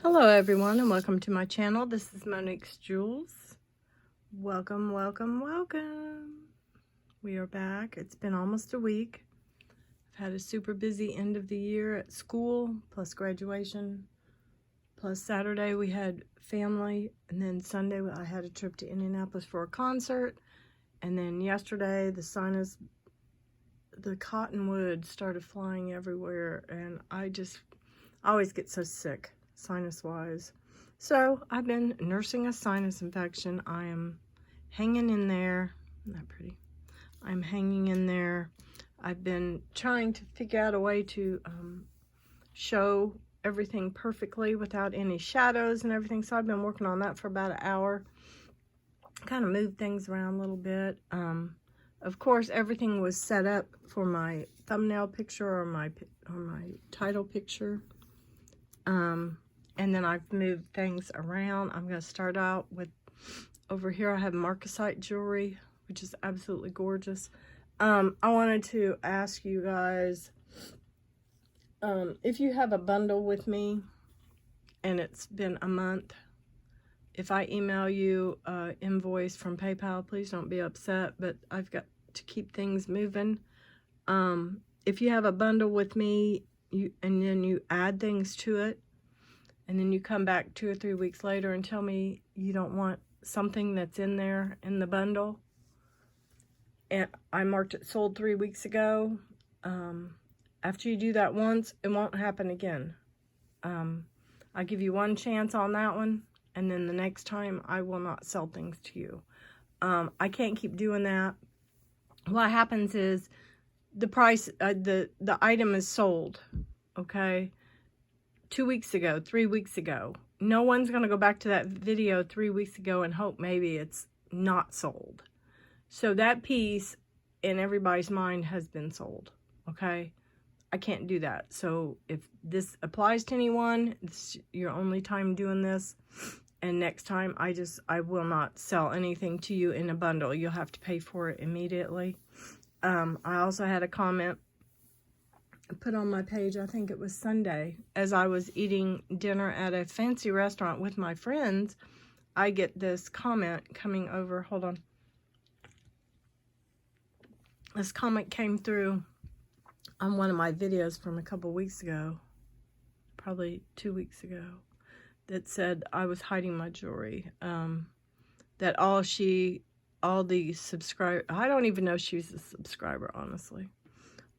Hello everyone and welcome to my channel. This is Monique's Jewels. Welcome, welcome, welcome. We are back. It's been almost a week. I've had a super busy end of the year at school, plus graduation, plus Saturday we had family, and then Sunday I had a trip to Indianapolis for a concert, and then yesterday the cottonwood started flying everywhere, and I always get so sick sinus wise. So I've been nursing a sinus infection. I am hanging in there. Isn't that pretty? I'm hanging in there. I've been trying to figure out a way to show everything perfectly without any shadows and everything. So I've been working on that for about an hour. Kind of moved things around a little bit. Of course, everything was set up for my thumbnail picture or my title picture. And then I've moved things around. I'm going to start out with, over here I have marcasite jewelry, which is absolutely gorgeous. I wanted to ask you guys, if you have a bundle with me and it's been a month, if I email you an invoice from PayPal, please don't be upset, but I've got to keep things moving. If you have a bundle with me, and then you add things to it, and then you come back 2 or 3 weeks later and tell me you don't want something that's in there in the bundle, and I marked it sold 3 weeks ago, after you do that once, it won't happen again. I give you one chance on that one, and then the next time I will not sell things to you. I can't keep doing that. What happens is the price, the item is sold, okay, 2 weeks ago, 3 weeks ago. No one's going to go back to that video 3 weeks ago and hope maybe it's not sold. So that piece in everybody's mind has been sold, okay? I can't do that. So if this applies to anyone, it's your only time doing this. And next time, I will not sell anything to you in a bundle. You'll have to pay for it immediately. I also had a comment put on my page, I think it was Sunday, as I was eating dinner at a fancy restaurant with my friends. I get this comment coming over. Hold on. This comment came through on one of my videos from a couple weeks ago, probably 2 weeks ago, that said I was hiding my jewelry. That all the subscribers, I don't even know she's a subscriber, honestly.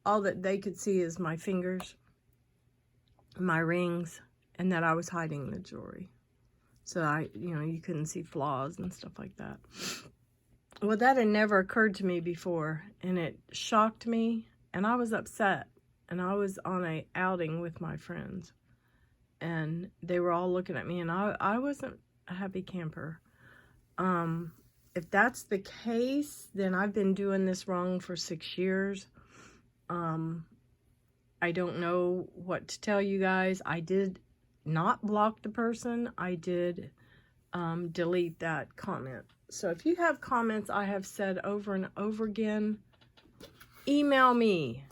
All that they could see is my fingers, my rings, and that I was hiding the jewelry. So you couldn't see flaws and stuff like that. Well, that had never occurred to me before, and it shocked me, and I was upset. And I was on a outing with my friends, and they were all looking at me, and I wasn't a happy camper. If that's the case, then I've been doing this wrong for 6 years. I don't know what to tell you guys. I did not block the person. I did delete that comment. So if you have comments I have said over and over again, email me.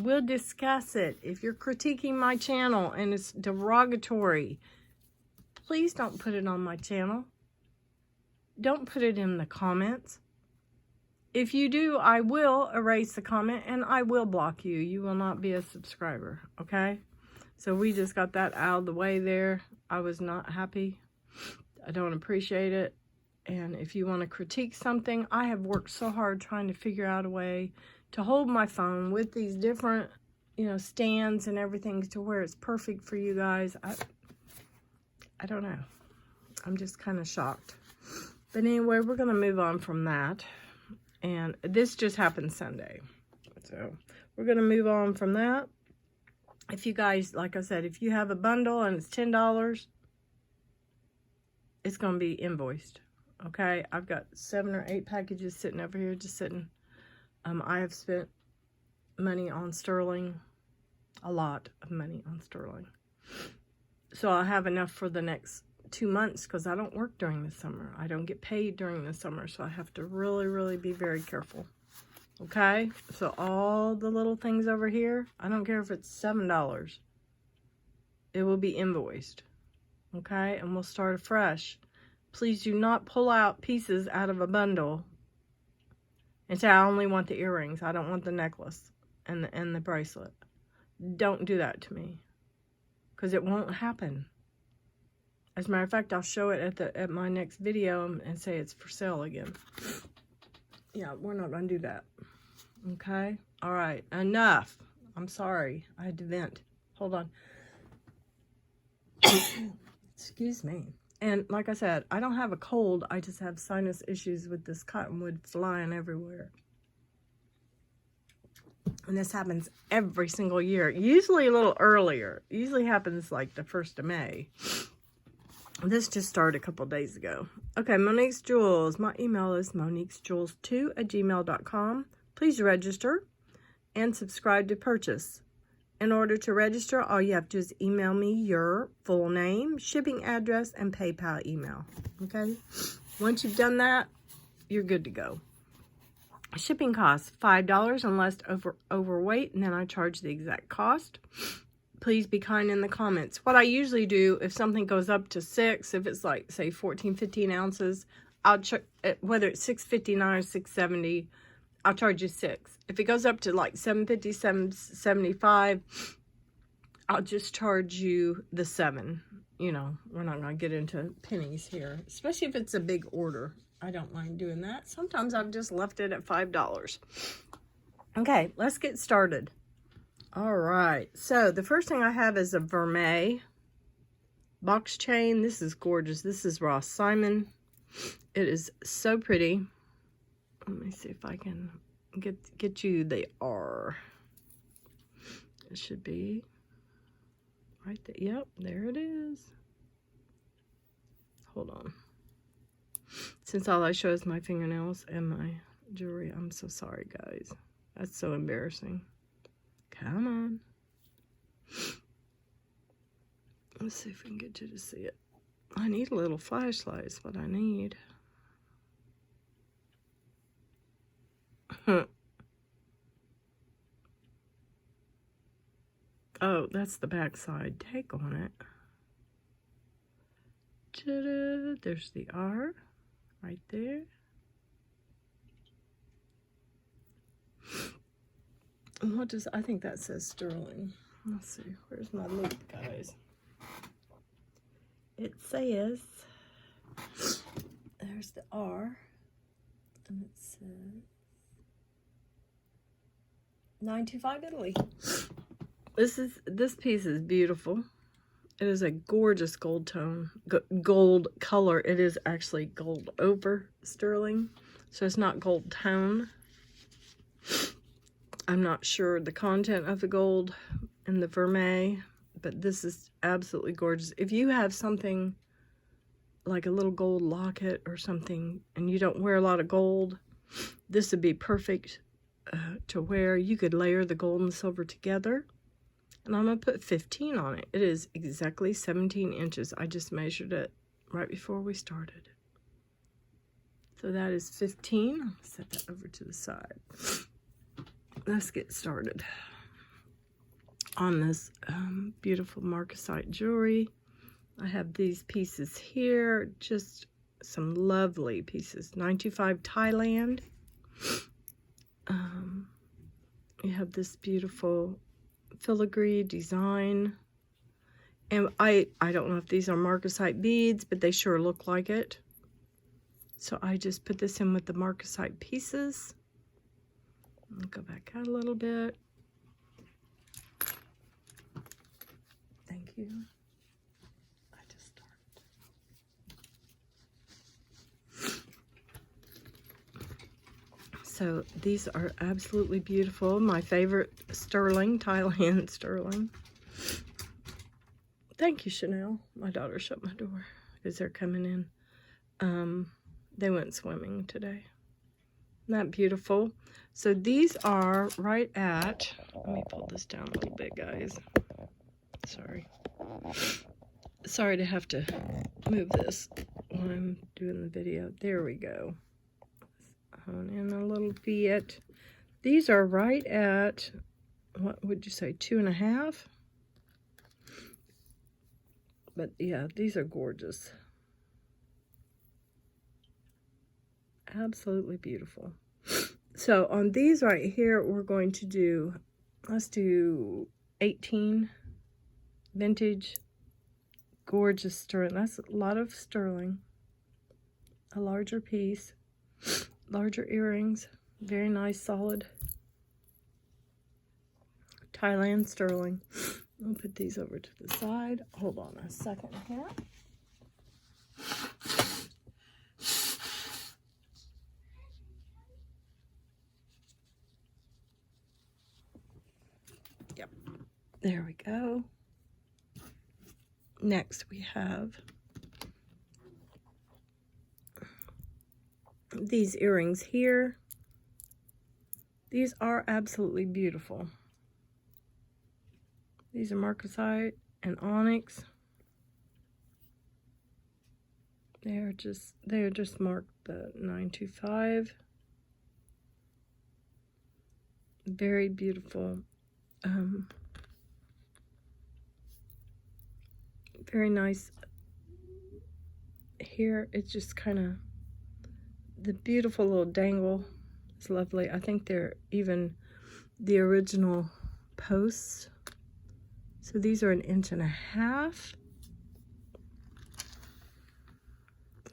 We'll discuss it. If you're critiquing my channel and it's derogatory, please don't put it on my channel. Don't put it in the comments. If you do, I will erase the comment and I will block you. You will not be a subscriber, okay? So we just got that out of the way there. I was not happy. I don't appreciate it. And if you want to critique something, I have worked so hard trying to figure out a way to hold my phone with these different, stands and everything to where it's perfect for you guys. I don't know. I'm just kind of shocked. But anyway, we're going to move on from that. And this just happened Sunday. So we're going to move on from that. If you guys, like I said, if you have a bundle and it's $10, it's going to be invoiced. Okay? I've got 7 or 8 packages sitting over here, just sitting. I have spent money on sterling. A lot of money on sterling. So I'll have enough for the next 2 months because I don't work during the summer. I don't get paid during the summer, so I have to really, really be very careful. Okay? So all the little things over here, I don't care if it's $7. It will be invoiced. okay? And we'll start afresh. Please do not pull out pieces out of a bundle and say, I only want the earrings. I don't want the necklace and the bracelet. Don't do that to me, because it won't happen. As a matter of fact, I'll show it at my next video and say it's for sale again. Yeah, we're not going to do that. Okay? All right. Enough. I'm sorry. I had to vent. Hold on. Excuse me. And like I said, I don't have a cold. I just have sinus issues with this cottonwood flying everywhere. And this happens every single year. Usually a little earlier. It usually happens like the 1st of May. This just started a couple days ago. Okay, Monique's Jewels. My email is moniquesjewels2@gmail.com. Please register and subscribe to purchase. In order to register, all you have to do is email me your full name, shipping address, and PayPal email. Okay? Once you've done that, you're good to go. Shipping costs $5 unless overweight, and then I charge the exact cost. Please be kind in the comments. What I usually do, if something goes up to 6, if it's like, say, 14, 15 ounces, I'll check, whether it's $6.59 or $6.70, I'll charge you 6. If it goes up to like $7.50, $7.75, I'll just charge you the 7. You know, we're not going to get into pennies here, especially if it's a big order. I don't mind doing that. Sometimes I've just left it at $5. Okay, let's get started. All right, so the first thing I have is a vermeil box chain. This is gorgeous. This is Ross Simon. It is so pretty. Let me see if I can get you the R. It should be right there. Yep, there it is. Hold on. Since all I show is my fingernails and my jewelry, I'm so sorry, guys. That's so embarrassing. Come on. Let's see if we can get you to see it. I need a little flashlight is what I need. Oh, that's the back side. Take on it. Ta-da! There's the R right there. And what does, I think that says sterling. Let's see, where's my loop, guys? It says, there's the R, and it says 925 Italy. This piece is beautiful. It is a gorgeous gold tone, gold color. It is actually gold over sterling, so it's not gold tone. I'm not sure the content of the gold and the vermeil, but this is absolutely gorgeous. If you have something like a little gold locket or something and you don't wear a lot of gold, this would be perfect to wear. You could layer the gold and silver together. And I'm going to put 15 on it. It is exactly 17 inches. I just measured it right before we started. So that is 15. I'll set that over to the side. Let's get started on this beautiful marcasite jewelry. I have these pieces here, just some lovely pieces. 925 Thailand. You have this beautiful filigree design. And I don't know if these are marcasite beads, but they sure look like it. So I just put this in with the marcasite pieces. I'll go back out a little bit. Thank you. I just started. So these are absolutely beautiful. My favorite sterling, Thailand sterling. Thank you, Chanel. My daughter shut my door because they're coming in. They went swimming today. Isn't that beautiful? So these are right at, let me pull this down a little bit, guys. Sorry to have to move this when I'm doing the video. There we go. On in a little bit. These are right at, what would you say, 2.5? But yeah, these are gorgeous. Absolutely beautiful. So on these right here, we're going to do, let's do 18 vintage, gorgeous sterling. That's a lot of sterling. A larger piece, larger earrings, very nice, solid Thailand sterling. I'll put these over to the side. Hold on a second here. Yep, there we go. Next we have these earrings here. These are absolutely beautiful. These are marcasite and onyx. They are just marked the 925. Very beautiful. Very nice. Here it's just kind of the beautiful little dangle. It's lovely. I think they're even the original posts. So these are 1.5 inches.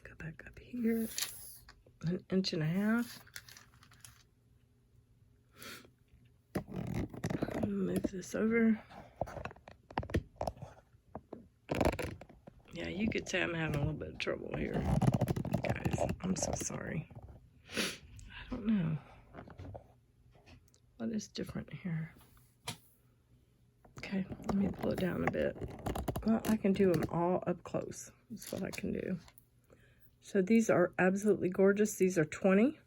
Go back up here. 1.5 inches. Move this over. Yeah, you could say I'm having a little bit of trouble here, guys. I'm so sorry. I don't know. What is different here? Okay, let me pull it down a bit. Well, I can do them all up close. That's what I can do. So these are absolutely gorgeous. These are 20.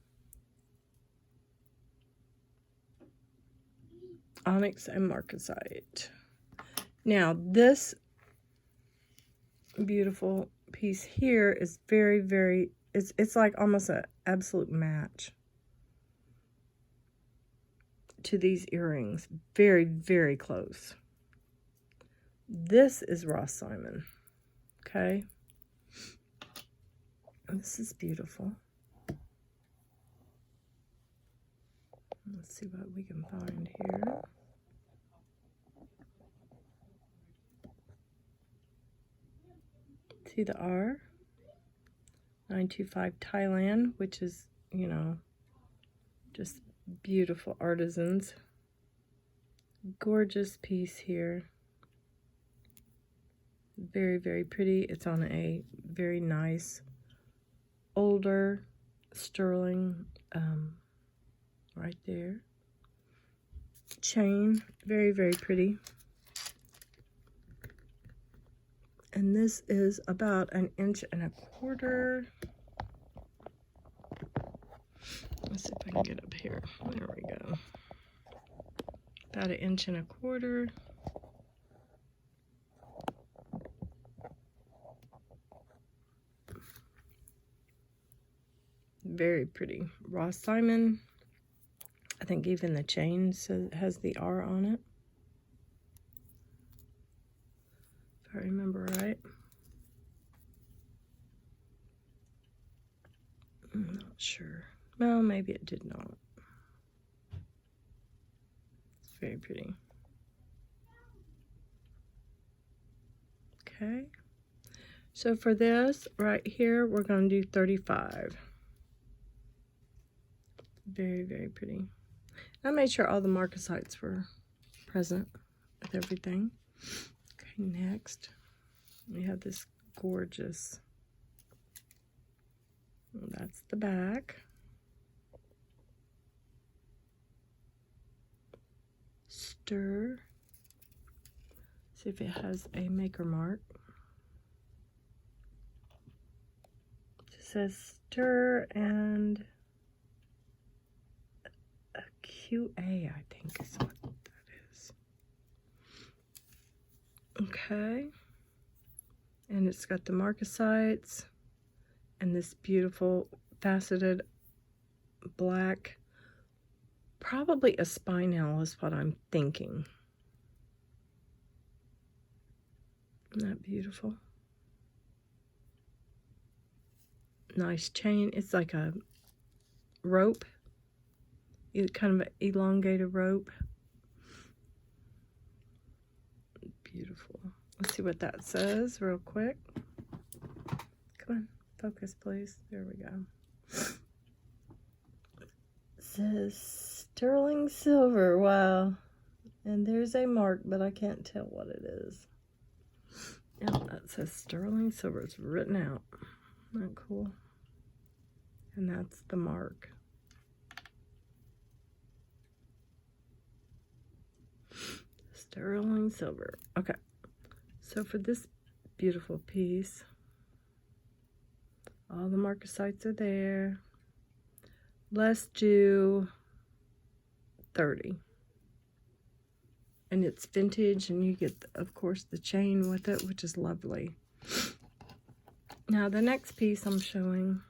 Onyx and marcasite. Now, this beautiful piece here is very, very, it's like almost an absolute match to these earrings. Very, very close. This is Ross Simon. Okay. This is beautiful. Let's see what we can find here. See the R? 925 Thailand, which is, you know, just beautiful artisans. Gorgeous piece here. Very, very pretty. It's on a very nice, older sterling, right there. Chain, very, very pretty. And this is about 1.25 inches. Let's see if I can get up here. There we go. About 1.25 inches. Very pretty. Ross Simon. I think even the chain has the R on it. If I remember right. I'm not sure. Well, maybe it did not. It's very pretty. Okay. So for this right here, we're going to do 35. Very, very pretty. I made sure all the marcasites were present with everything. Okay, next we have this gorgeous, that's the back. Stir. See if it has a maker mark. It says stir and a QA, I think is what that is. Okay. And it's got the marcasites and this beautiful faceted black, probably a spinel is what I'm thinking. Isn't that beautiful? Nice chain. It's like a rope. Kind of an elongated rope. Beautiful. Let's see what that says real quick. Come on, focus please. There we go. It says sterling silver. Wow. And there's a mark, but I can't tell what it is. Yeah, that says sterling silver. It's written out. Isn't that cool? And that's the mark. Sterling silver. Okay. So for this beautiful piece, all the marker sites are there. Let's do 30. And it's vintage, and you get, of course, the chain with it, which is lovely. Now, the next piece I'm showing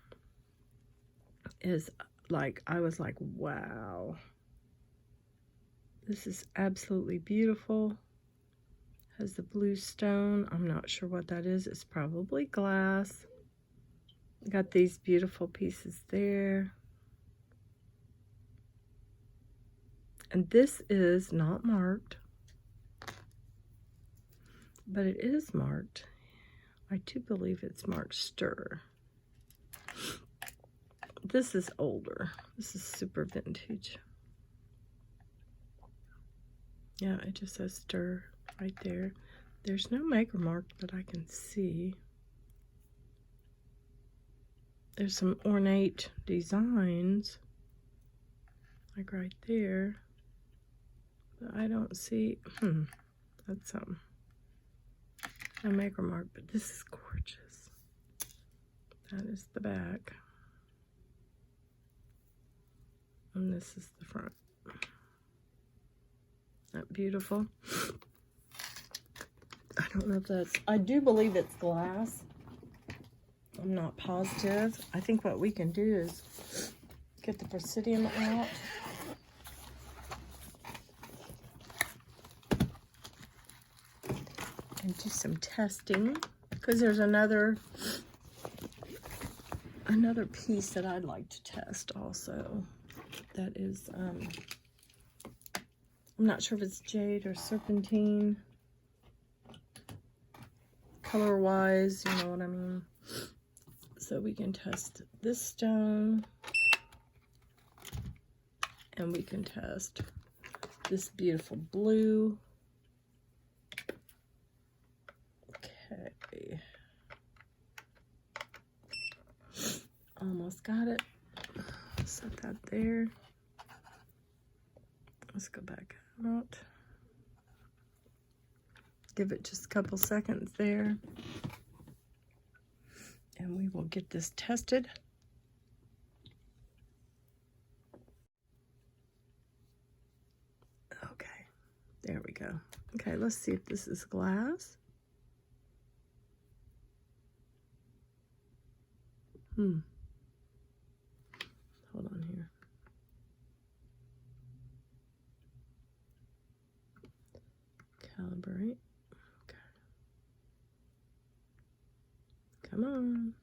is like, I was like, wow. This is absolutely beautiful. Has the blue stone. I'm not sure what that is. It's probably glass. Got these beautiful pieces there. And this is not marked, but it is marked. I do believe it's marked stir. This is older. This is super vintage. Yeah, it just says stir right there. There's no maker mark that I can see. There's some ornate designs, like right there. But I don't see, that's no maker mark, but this is gorgeous. That is the back. And this is the front. That beautiful. I don't know if that's, I do believe it's glass. I'm not positive. I think what we can do is get the Presidium out. And do some testing. Because there's another piece that I'd like to test also. That is, I'm not sure if it's jade or serpentine. Color-wise, you know what I mean. So we can test this stone. And we can test this beautiful blue. Okay. Almost got it. Set that there. Let's go back out. Give it just a couple seconds there. And we will get this tested. Okay, there we go. Okay, let's see if this is glass. Hold on here. Calibrate. Okay. Come on.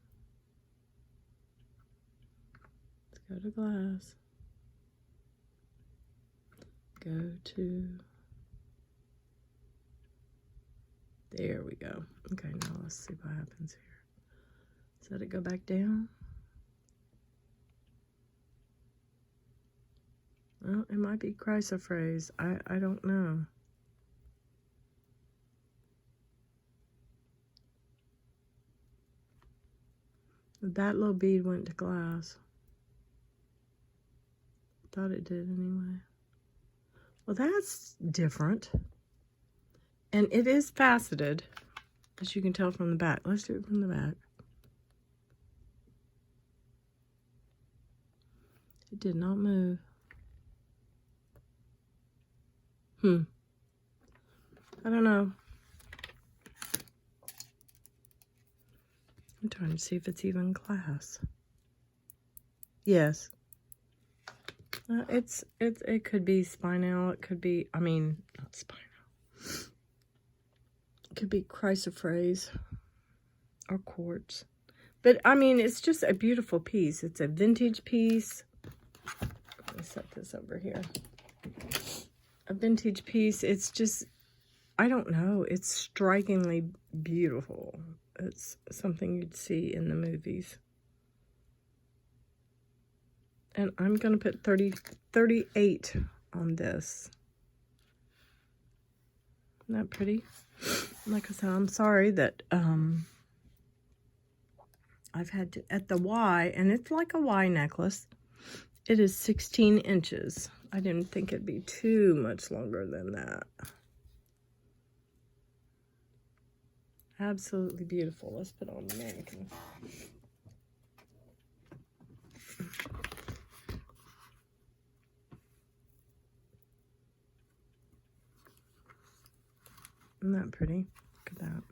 Let's go to glass. Go to... There we go. Okay, now let's see what happens here. Let it go back down. Well, it might be chrysoprase. I don't know. That little bead went to glass. Thought it did anyway. Well, that's different. And it is faceted, as you can tell from the back. Let's do it from the back. It did not move. I don't know. I'm trying to see if it's even glass. Yes. It could be spinel. It could be, I mean, not spinel. Could be chrysoprase or quartz. But, I mean, it's just a beautiful piece. It's a vintage piece. Let me set this over here. A vintage piece. It's just, I don't know. It's strikingly beautiful. It's something you'd see in the movies. And I'm going to put 38 on this. Isn't that pretty? Like I said, I'm sorry that I've had to, at the Y, and it's like a Y necklace. It is 16 inches. I didn't think it'd be too much longer than that. Absolutely beautiful. Let's put on the mannequin. Isn't that pretty? Look at that.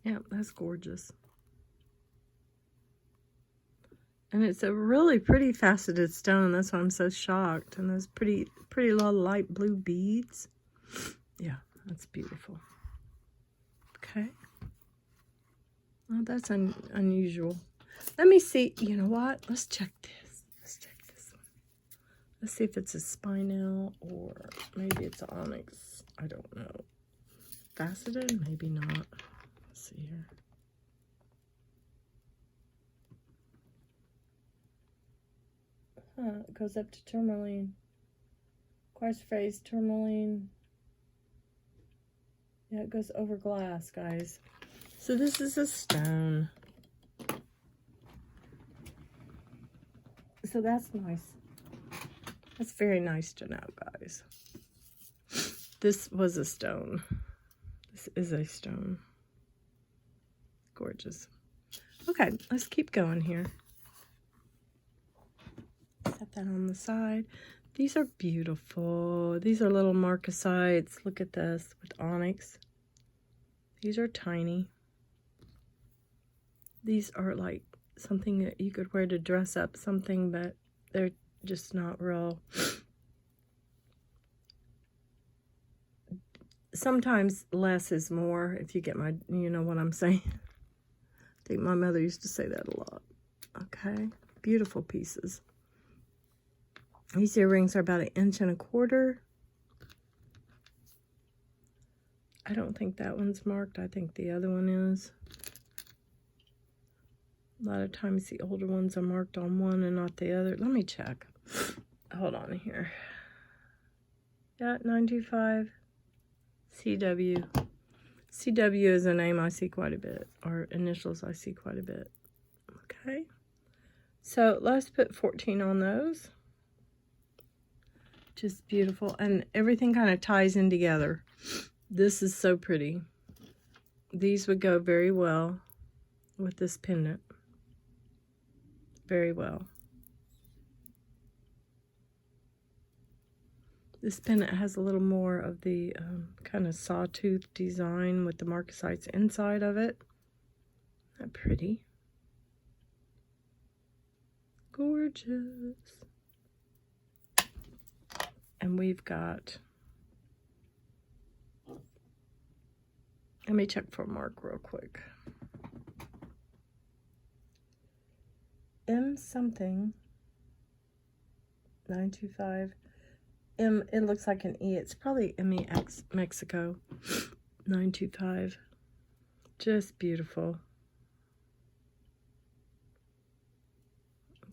Yeah, that's gorgeous. And it's a really pretty faceted stone. That's why I'm so shocked. And those pretty little light blue beads. Yeah, that's beautiful. Okay. Well, that's unusual. Let me see. You know what? Let's check this. Let's check this one. Let's see if it's a spinel or maybe it's onyx. I don't know. Faceted? Maybe not. Let's see here. Huh, it goes up to tourmaline. Chrysoprase, tourmaline. Yeah, it goes over glass, guys. So this is a stone. So that's nice. That's very nice to know, guys. This was a stone. This is a stone. Gorgeous. Okay, let's keep going here. Set that on the side. These are beautiful. These are little marcasites. Look at this with onyx. These are tiny. These are like something that you could wear to dress up something, but they're just not real. Sometimes less is more, if you get my, you know what I'm saying. I think my mother used to say that a lot. Okay, beautiful pieces. These earrings are about 1.25 inches. I don't think that one's marked. I think the other one is. A lot of times the older ones are marked on one and not the other. Let me check. Hold on here. Yeah, 925 CW. CW is a name I see quite a bit, or initials I see quite a bit. Okay. So let's put 14 on those. Just beautiful. And everything kind of ties in together. This is so pretty. These would go very well with this pendant. Very well. This pendant has a little more of the kind of sawtooth design with the marcasites inside of it. Isn't that pretty? Gorgeous. And we've got, let me check for mark real quick. M something, 925. M, it looks like an E. It's probably MEX Mexico, 925. Just beautiful.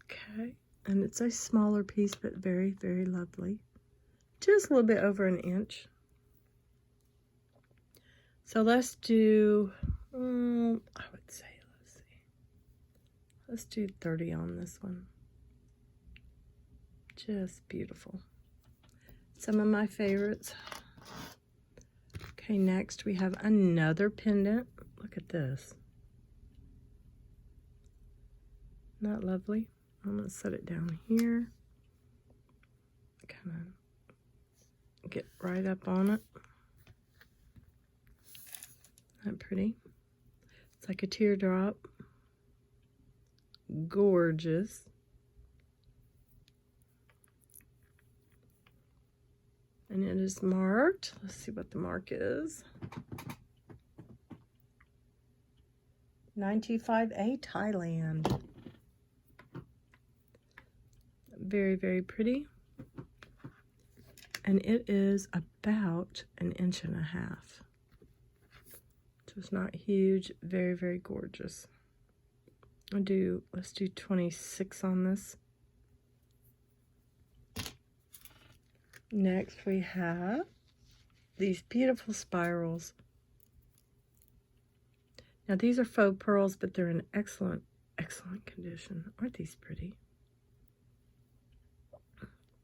Okay, and it's a smaller piece, but very, very lovely. Just a little bit over 1 inch. So let's do, I would say, let's do 30 on this one. Just beautiful. Some of my favorites. Okay, next we have another pendant. Look at this. Not lovely. I'm going to set it down here. Kind of get right up on it. Isn't that pretty? It's like a teardrop. Gorgeous. And it is marked. Let's see what the mark is. 925A Thailand. Very, very pretty. And it is about 1.5 inches. So it's not huge. Very, very gorgeous. Let's do 26 on this. Next we have these beautiful spirals. Now these are faux pearls, but they're in excellent, excellent condition. Aren't these pretty?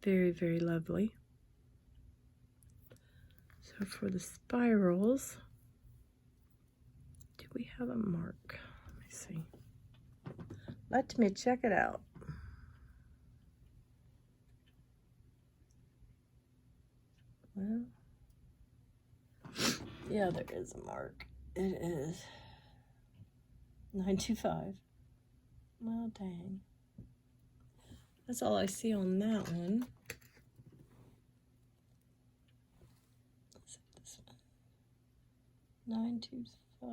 Very, very lovely. So for the spirals, do we have a mark? Let me see. Let me check it out. Well, yeah, there is a mark. It is 925. Well, dang. That's all I see on that one. Let's see this one. 925,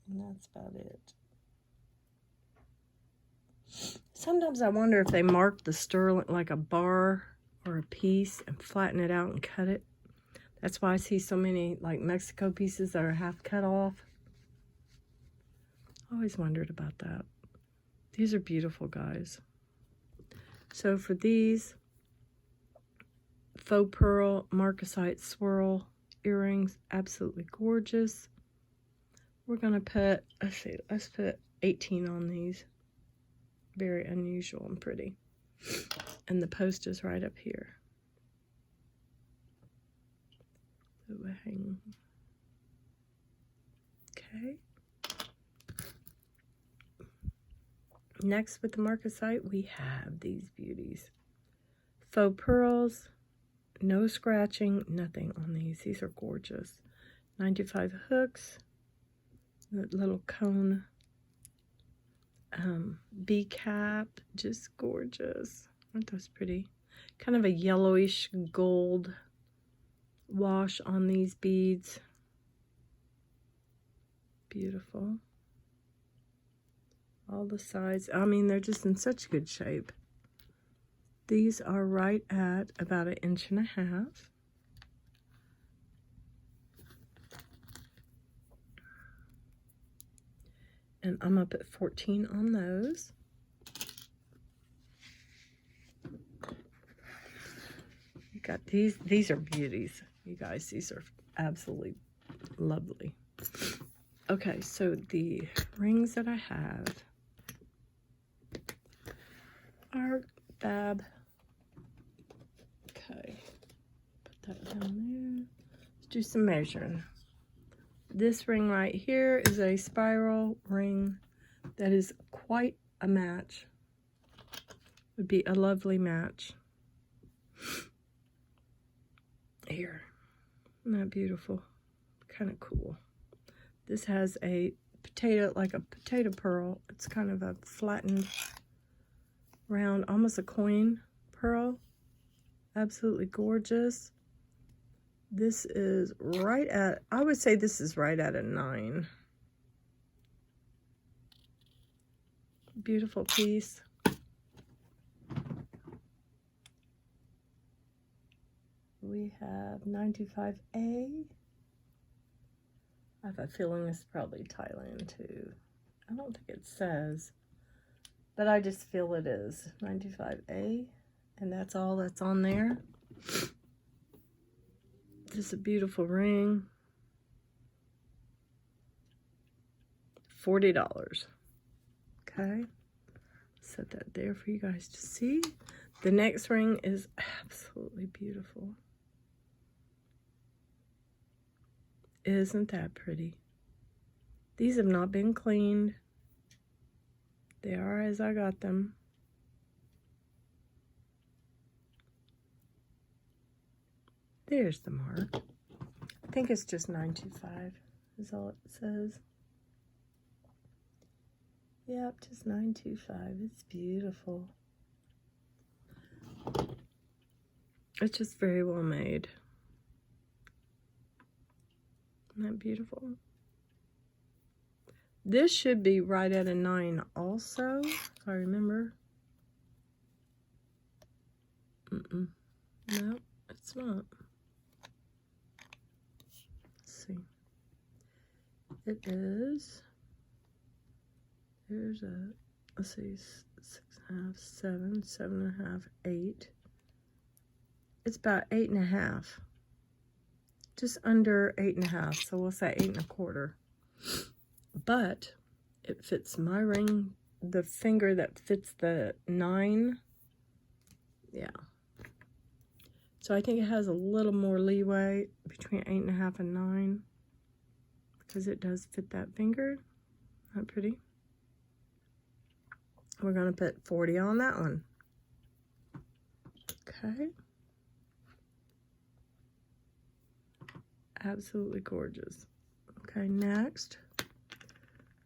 and that's about it. Sometimes I wonder if they mark the sterling like a bar or a piece and flatten it out and cut it. That's why I see so many like Mexico pieces that are half cut off. I always wondered about that. These are beautiful, guys. So for these faux pearl marcasite swirl earrings, absolutely gorgeous. We're gonna put, let's put 18 on these. Very unusual and pretty. And the post is right up here. So we'll hang. Okay. Next with the marcasite, we have these beauties. Faux pearls, no scratching, nothing on these. These are gorgeous. 95 hooks, that little cone bee cap, just gorgeous. Aren't those pretty? Kind of a yellowish gold wash on these beads. Beautiful. All the sides. I mean, they're just in such good shape. These are right at about 1.5 inches. And I'm up at 14 on those. You got these are beauties, you guys. These are absolutely lovely. Okay, so the rings that I have are fab. Okay, put that down there. Let's do some measuring. This ring right here is a spiral ring that is quite a match. Would be a lovely match. Here, isn't that beautiful? Kind of cool. This has a potato, like a potato pearl. It's kind of a flattened, round, almost a coin pearl. Absolutely gorgeous. This is right at, I would say this is right at a 9. Beautiful piece. We have 925A. I have a feeling this is probably Thailand too. I don't think it says, but I just feel it is 925A, and that's all that's on there. This is a beautiful ring. $40. Okay, set that there for you guys to see. The next ring is absolutely beautiful. Isn't that pretty? These have not been cleaned. They are as I got them. There's the mark. I think it's just 925 is all it says. Yep, just 925. It's beautiful. It's just very well made. Isn't that beautiful? This should be right at a 9 also, if I remember. No, it's not. Let's see. It is, there's a, let's see, 6.5, 7, 7.5, 8. It's about 8.5. Just under 8.5. So we'll say 8.25. But it fits my ring, the finger that fits the 9. Yeah. So I think it has a little more leeway between 8.5 and 9. Because it does fit that finger. Isn't that pretty? We're going to put 40 on that one. Okay. Absolutely gorgeous. Okay, next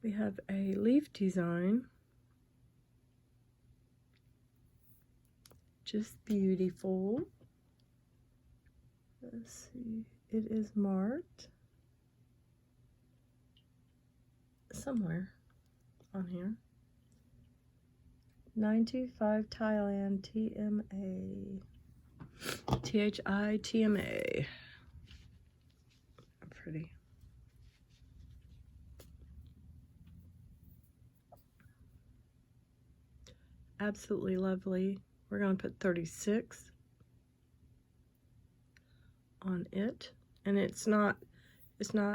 we have a leaf design. Just beautiful. Let's see. It is marked somewhere on here. 925 Thailand TMA. THITMA. Pretty. Absolutely lovely. We're going to put 36 on it. And it's not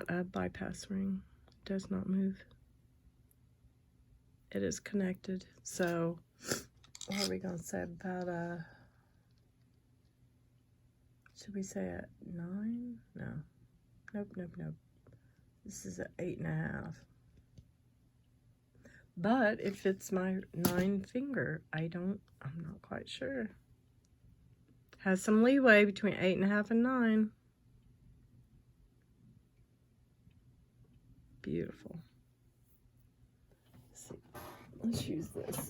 a bypass ring. It does not move. It is connected. So what are we going to say about should we say a 9? No. Nope. This is an 8.5. But it fits my 9 finger. I'm not quite sure. Has some leeway between 8.5 and 9. Beautiful. Let's see. Let's use this.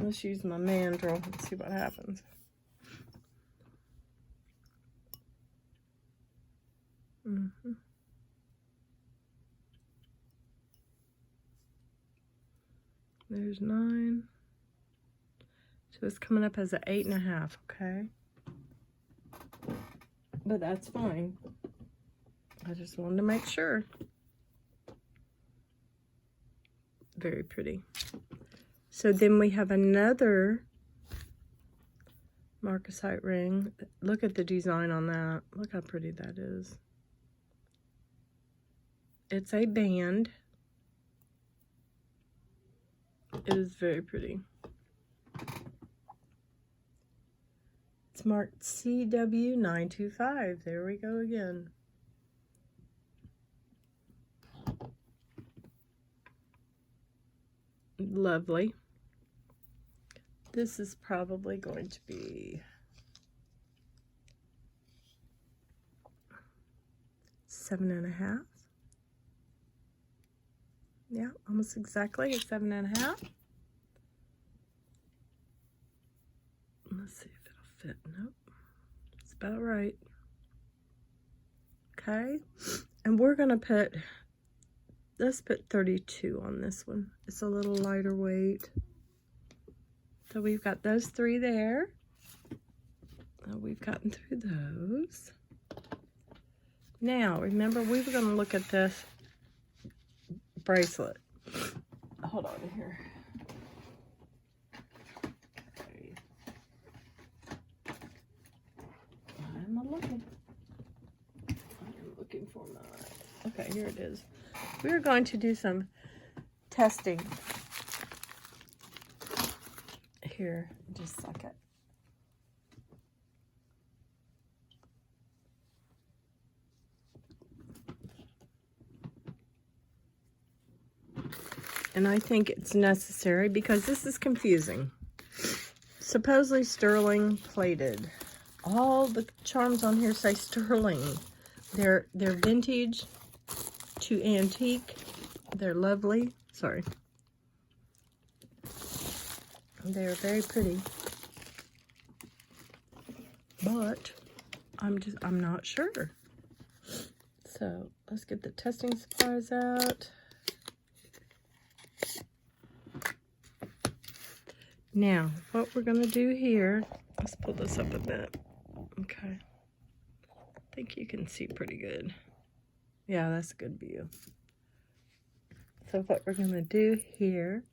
Let's use my mandrel and see what happens. There's 9. So it's coming up as an 8.5, okay? But that's fine. I just wanted to make sure. Very pretty. So then we have another marcasite ring. Look at the design on that. Look how pretty that is. It's a band. It is very pretty. It's marked CW925. There we go again. Lovely. This is probably going to be 7.5. Yeah, almost exactly a 7.5. Let's see if it'll fit. Nope. It's about right. Okay. And we're going to put, let's put 32 on this one. It's a little lighter weight. So we've got those 3 there. We've gotten through those. Now, remember, we were going to look at this bracelet. Hold on here. Okay. I'm looking for my... Okay, here it is. We're going to do some testing here in just a second. And I think it's necessary because this is confusing. Supposedly sterling plated. All the charms on here say sterling. They're vintage to antique. They're lovely. Sorry. They're very pretty. but I'm not sure. So let's get the testing supplies out. Now, what we're going to do here, let's pull this up a bit. Okay. I think you can see pretty good. Yeah, that's a good view. So what we're going to do here,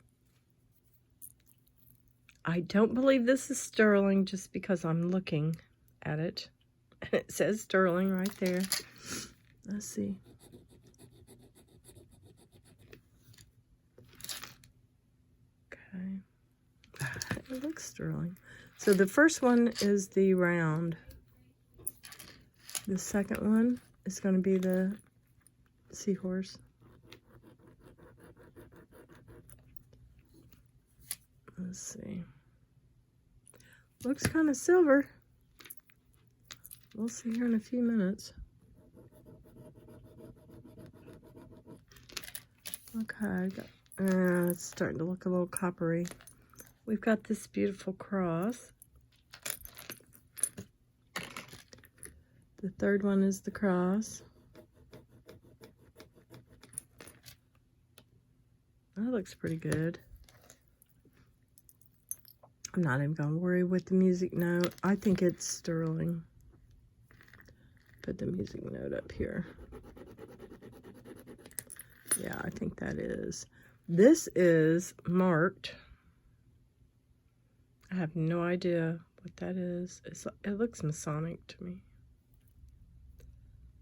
I don't believe this is sterling just because I'm looking at it. And it says sterling right there. Let's see. Okay. It looks sterling. So the first one is the round. The second one is going to be the seahorse. Let's see. Looks kind of silver. We'll see here in a few minutes. Okay, it's starting to look a little coppery. We've got this beautiful cross. The third one is the cross. That looks pretty good. I'm not even going to worry with the music note. I think it's sterling. Put the music note up here. Yeah, I think that is. This is marked. I have no idea what that is. It looks Masonic to me.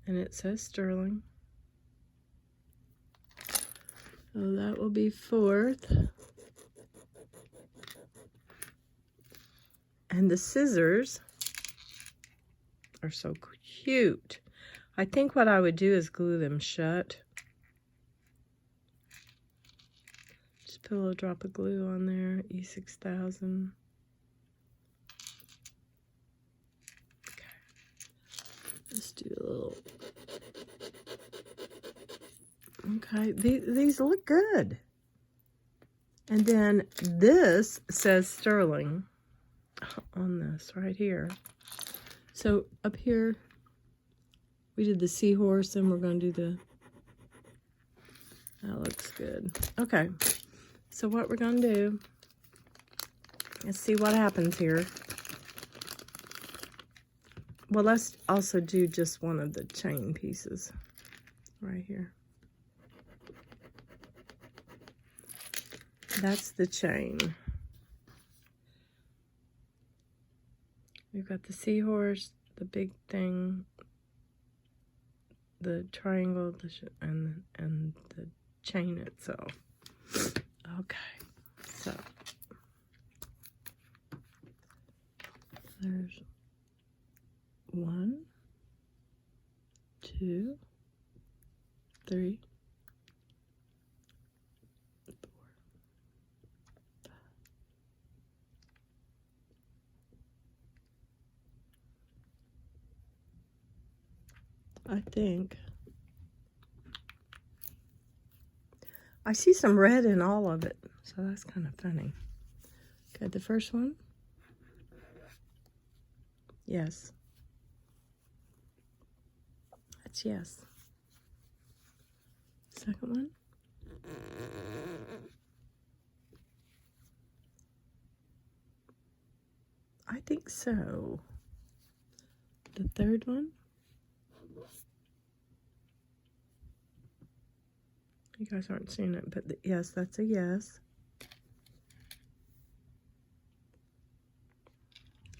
And it says sterling. So that will be fourth. And the scissors are so cute. I think what I would do is glue them shut. Just put a little drop of glue on there, E6000. Okay. Let's do a little. Okay, these look good. And then this says sterling on this right here. So up here, we did the seahorse, and we're going to do that looks good. Okay, so what we're going to do, let's see what happens here. Well, let's also do just one of the chain pieces right here. That's the chain. We've got the seahorse, the big thing, the triangle, and the chain itself. Okay, so there's 1, 2, 3, 4, 5. I think I see some red in all of it, so that's kind of funny. Okay, the first one. Yes. That's yes. Second one. I think so. The third one. You guys aren't seeing it, but yes, that's a yes.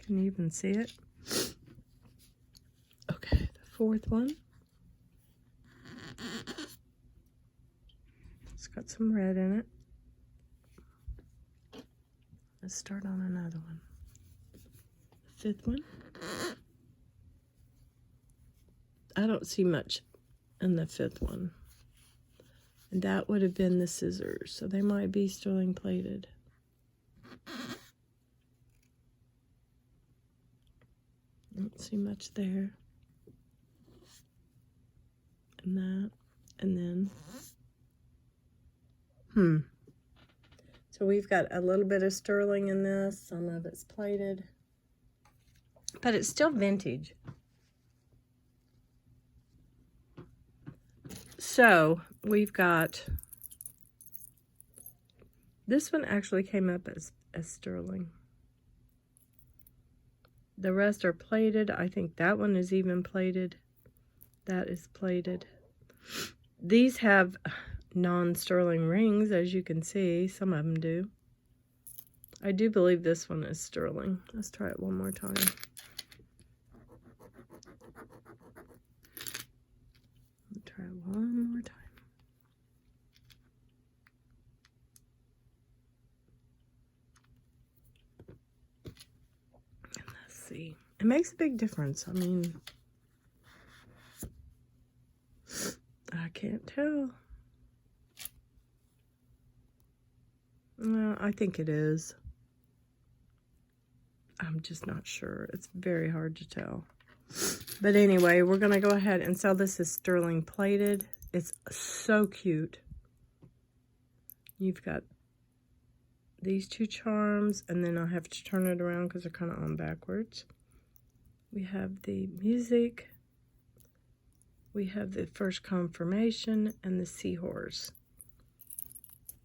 Can you even see it? Okay, the fourth one. It's got some red in it. Let's start on another one. The fifth one. I don't see much in the fifth one. And that would have been the scissors, so they might be sterling plated. Don't see much there. And that, and then, So we've got a little bit of sterling in this, some of it's plated. but it's still vintage. So we've got, this one actually came up as sterling. The rest are plated. I think that one is even plated. That is plated. These have non-sterling rings, as you can see. Some of them do. I do believe this one is sterling. Let's try it one more time. Try it one more time. And let's see. It makes a big difference. I mean, I can't tell. Well, I think it is. I'm just not sure. It's very hard to tell. But anyway, we're going to go ahead and sell this as sterling plated. It's so cute. You've got these two charms, and then I'll have to turn it around because they're kind of on backwards. We have the music. We have the first confirmation and the seahorse.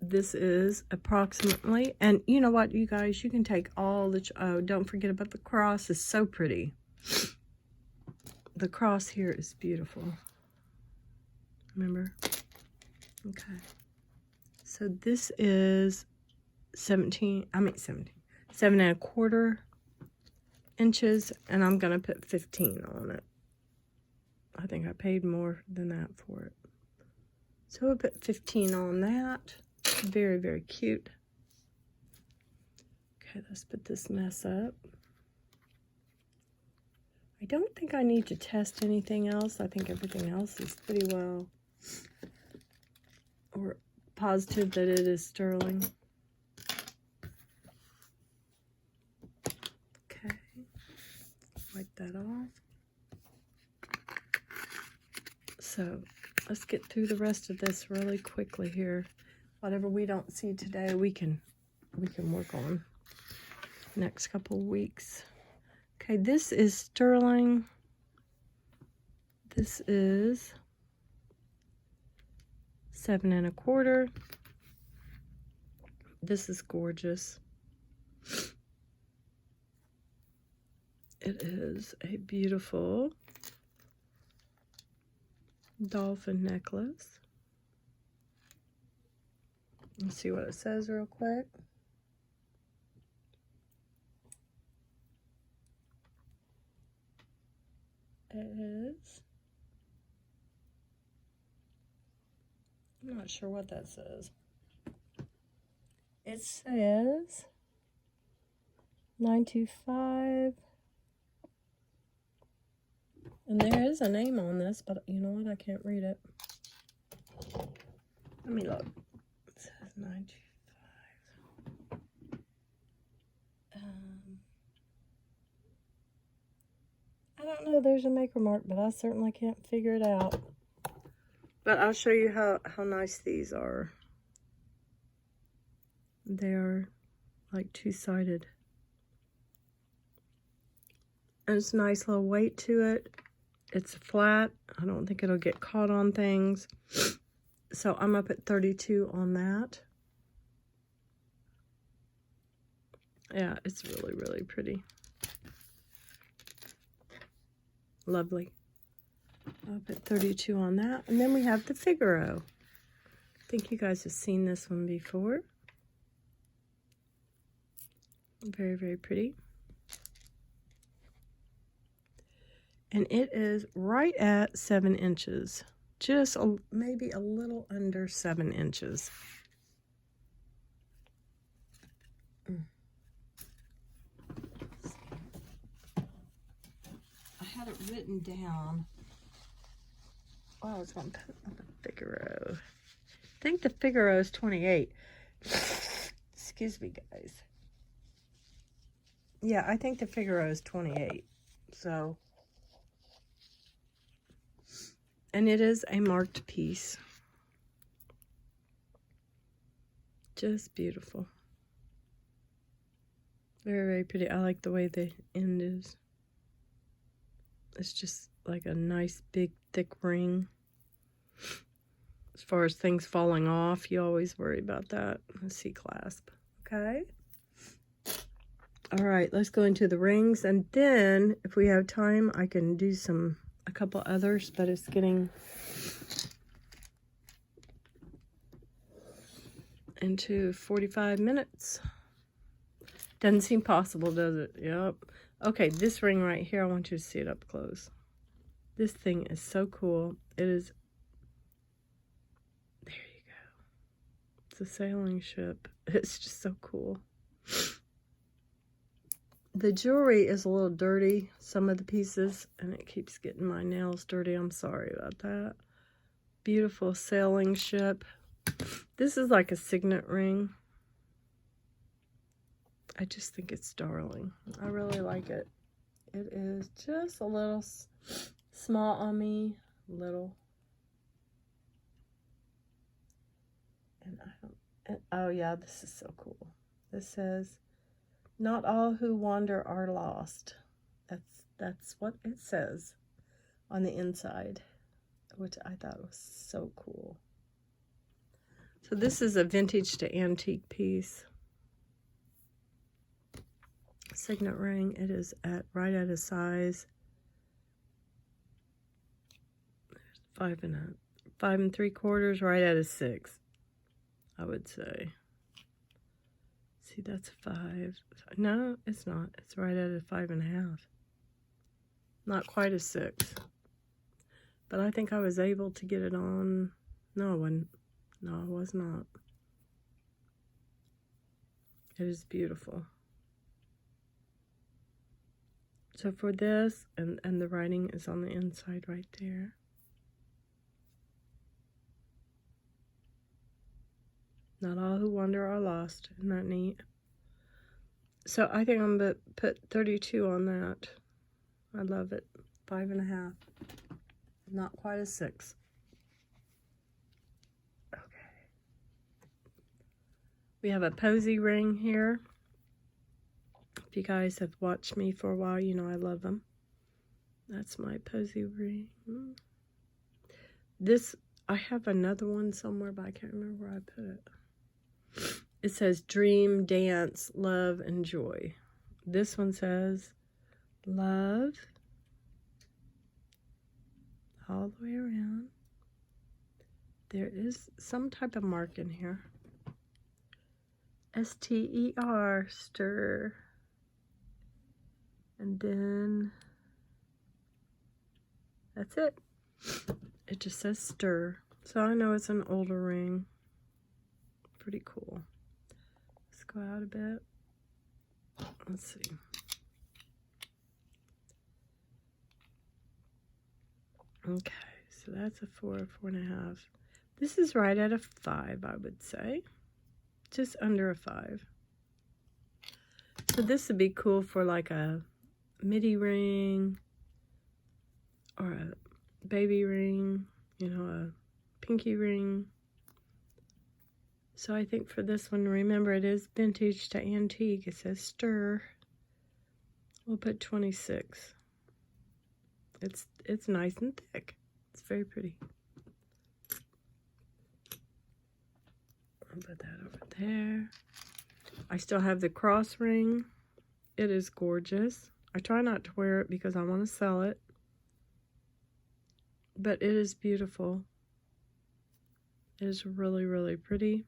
This is approximately, and you know what, you guys, you can take all the, oh, don't forget about the cross. It's so pretty. The cross here is beautiful. Remember? Okay. So this is 7 1/4 inches, and I'm going to put 15 on it. I think I paid more than that for it. So we'll put 15 on that. Very, very cute. Okay, let's put this mess up. I don't think I need to test anything else. I think everything else is pretty well, or positive that it is sterling. Okay, wipe that off. So let's get through the rest of this really quickly here. Whatever we don't see today, we can work on next couple weeks. Okay, this is sterling. This is 7 1/4. This is gorgeous. It is a beautiful dolphin necklace. Let's see what it says real quick. It is, I'm not sure what that says. It says 925. And there is a name on this, but you know what? I can't read it. Let me look. It says 925. I don't know. There's a maker mark, but I certainly can't figure it out. But I'll show you how nice these are. They are like two-sided. And it's a nice little weight to it. It's flat. I don't think it'll get caught on things. So I'm up at 32 on that. Yeah, it's really, really pretty. Lovely. Up at 32 on that. And then we have the Figaro. I think you guys have seen this one before. Very, very pretty. And it is right at 7 inches. Just maybe a little under 7 inches. I had it written down. Oh, I was going to put on the Figaro. I think the Figaro is 28. Excuse me, guys. Yeah, I think the Figaro is 28. So, and it is a marked piece. Just beautiful. Very, very pretty. I like the way the end is. It's just like a nice, big, thick ring. As far as things falling off, you always worry about that. A C-clasp, okay? All right, let's go into the rings, and then if we have time, I can do a couple others, but it's getting into 45 minutes. Doesn't seem possible, does it? Yep. Okay, this ring right here, I want you to see it up close. This thing is so cool. It is, there you go. It's a sailing ship. It's just so cool. The jewelry is a little dirty, some of the pieces, and it keeps getting my nails dirty. I'm sorry about that. Beautiful sailing ship. This is like a signet ring. I just think it's darling. I really like it. It is just a little small on me, little. And oh yeah, this is so cool. This says, "Not all who wander are lost." That's what it says on the inside, which I thought was so cool. So this is a vintage to antique piece. Signet ring. It is right at a size 5 3/4, right at a 6, I would say. See, that's 5. No, it's not. It's right at a 5.5. Not quite a 6. But I think I was able to get it on. No, I wasn't. No, I was not. It is beautiful. So for this, and the writing is on the inside right there. Not all who wander are lost. Isn't that neat? So I think I'm going to put 32 on that. I love it. 5.5. Not quite a 6. Okay. We have a posy ring here. If you guys have watched me for a while, you know I love them. That's my posy ring. This, I have another one somewhere, but I can't remember where I put it. It says dream, dance, love, and joy. This one says love all the way around. There is some type of mark in here. S-T-E-R, stir. And then that's it. It just says stir. So I know it's an older ring. Pretty cool. Let's go out a bit. Let's see. Okay, so that's a 4, 4.5. This is right at a 5, I would say. Just under a 5. So this would be cool for like a midi ring or a baby ring, you know, a pinky ring. So I think for this one, remember it is vintage to antique. It says stir. We'll put 26. It's nice and thick. It's very pretty. I'll put that over there. I still have the cross ring. It is gorgeous. I try not to wear it because I want to sell it. But it is beautiful. It is really, really pretty.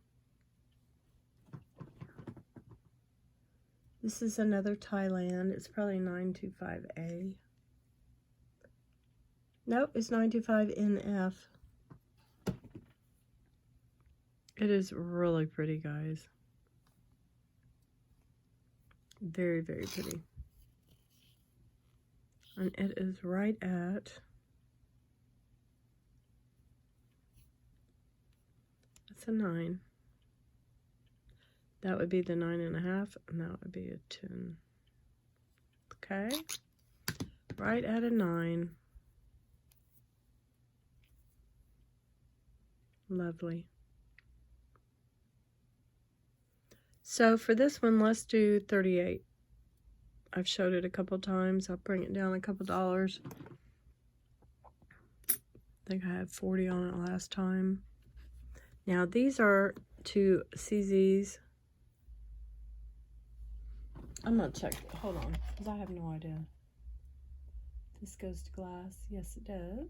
This is another Thailand. It's probably 925A. Nope, it's 925NF. It is really pretty, guys. Very, very pretty. And it is right at, that's a 9. That would be the 9.5, and that would be a 10. Okay? Right at a 9. Lovely. So for this one, let's do 38. I've showed it a couple times. I'll bring it down a couple dollars. think I had 40 on it last time. Now these are two CZs. I'm gonna check. Hold on, because I have no idea. This goes to glass. Yes, it does.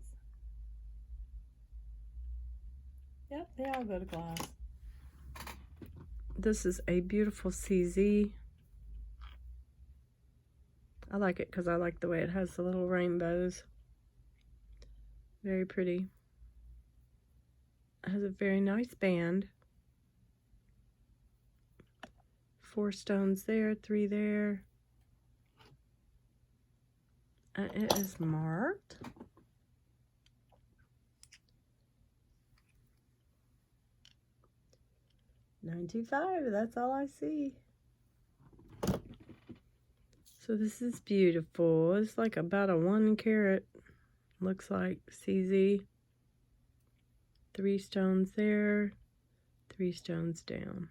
Yep, they all go to glass. This is a beautiful CZ. I like it because I like the way it has the little rainbows. Very pretty. It has a very nice band. 4 stones there, 3 there. And it is marked. $9.25. That's all I see. So this is beautiful. It's like about a 1 carat. Looks like CZ. 3 stones there, 3 stones down.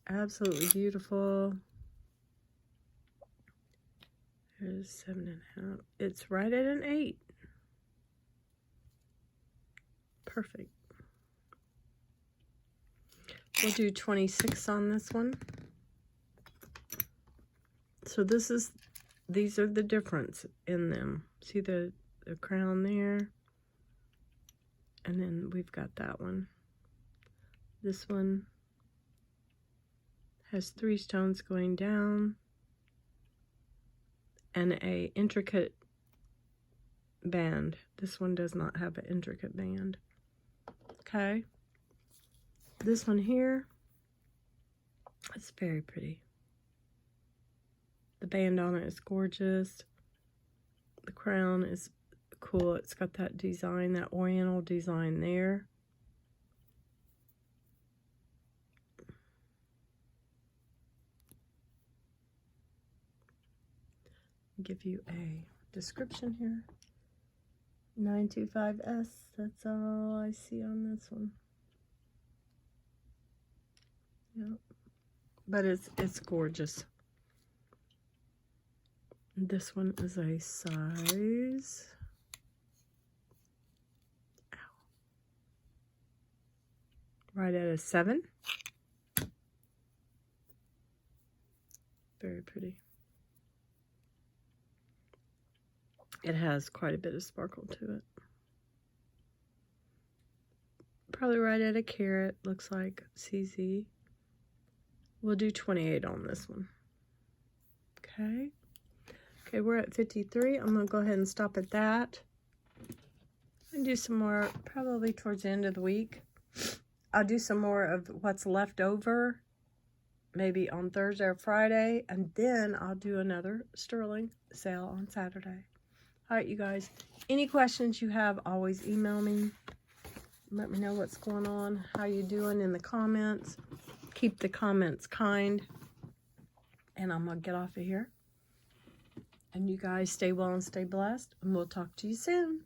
Absolutely beautiful. There's 7.5. It's right at an 8. Perfect. We'll do 26 on this one. So these are the difference in them. See the crown there? And then we've got that one. This one has 3 stones going down and a intricate band. This one does not have an intricate band. Okay. This one here, it's very pretty. The band on it is gorgeous. The crown is cool. It's got that design, that oriental design there. I'll give you a description here. 925S. That's all I see on this one. Yep. But it's gorgeous. This one is a size. Right at a 7. Very pretty. It has quite a bit of sparkle to it. Probably right at a carat, looks like CZ. We'll do 28 on this one. Okay. Okay, we're at 53. I'm going to go ahead and stop at that. And do some more probably towards the end of the week. I'll do some more of what's left over, maybe on Thursday or Friday, and then I'll do another sterling sale on Saturday. All right, you guys, any questions you have, always email me. Let me know what's going on, how you doing in the comments. Keep the comments kind. And I'm going to get off of here. And you guys stay well and stay blessed. And we'll talk to you soon.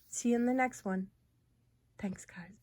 See you in the next one. Thanks, guys.